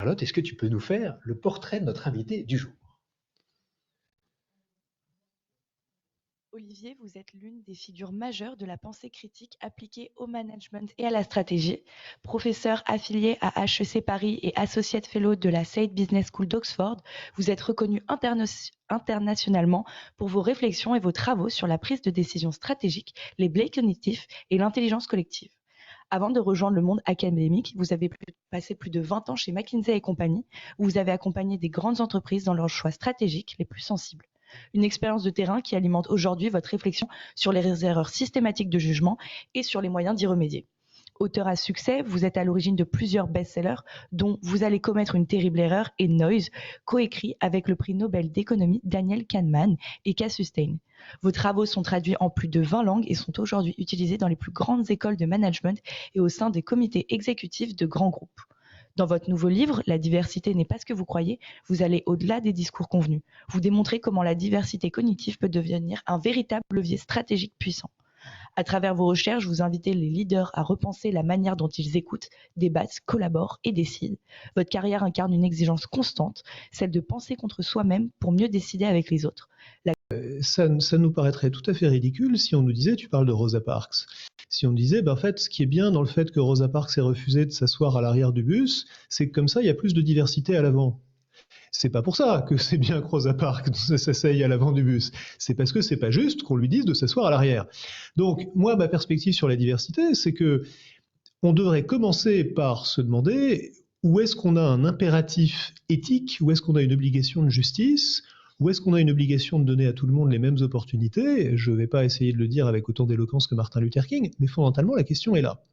Charlotte, est-ce que tu peux nous faire le portrait de notre invité du jour? Olivier, vous êtes l'une des figures majeures de la pensée critique appliquée au management et à la stratégie. Professeur affilié à HEC Paris et associate fellow de la Saïd Business School d'Oxford, vous êtes reconnu internationalement pour vos réflexions et vos travaux sur la prise de décision stratégique, les biais cognitifs et l'intelligence collective. Avant de rejoindre le monde académique, vous avez passé plus de 20 ans chez McKinsey et compagnie, où vous avez accompagné des grandes entreprises dans leurs choix stratégiques les plus sensibles. Une expérience de terrain qui alimente aujourd'hui votre réflexion sur les erreurs systématiques de jugement et sur les moyens d'y remédier. Auteur à succès, vous êtes à l'origine de plusieurs best-sellers, dont Vous allez commettre une terrible erreur et Noise, coécrit avec le prix Nobel d'économie Daniel Kahneman et Cassius Stein. Vos travaux sont traduits en plus de 20 langues et sont aujourd'hui utilisés dans les plus grandes écoles de management et au sein des comités exécutifs de grands groupes. Dans votre nouveau livre, La diversité n'est pas ce que vous croyez, vous allez au-delà des discours convenus. Vous démontrez comment la diversité cognitive peut devenir un véritable levier stratégique puissant. À travers vos recherches, vous invitez les leaders à repenser la manière dont ils écoutent, débattent, collaborent et décident. Votre carrière incarne une exigence constante, celle de penser contre soi-même pour mieux décider avec les autres. Ça nous paraîtrait tout à fait ridicule si on nous disait, tu parles de Rosa Parks, si on disait, en fait, ce qui est bien dans le fait que Rosa Parks ait refusé de s'asseoir à l'arrière du bus, c'est que comme ça, il y a plus de diversité à l'avant. C'est pas pour ça que c'est bien que Rosa Parks s'asseye à l'avant du bus. C'est parce que c'est pas juste qu'on lui dise de s'asseoir à l'arrière. Donc, moi, ma perspective sur la diversité, c'est que on devrait commencer par se demander où est-ce qu'on a un impératif éthique, où est-ce qu'on a une obligation de justice, où est-ce qu'on a une obligation de donner à tout le monde les mêmes opportunités. Je ne vais pas essayer de le dire avec autant d'éloquence que Martin Luther King, mais fondamentalement, la question est là.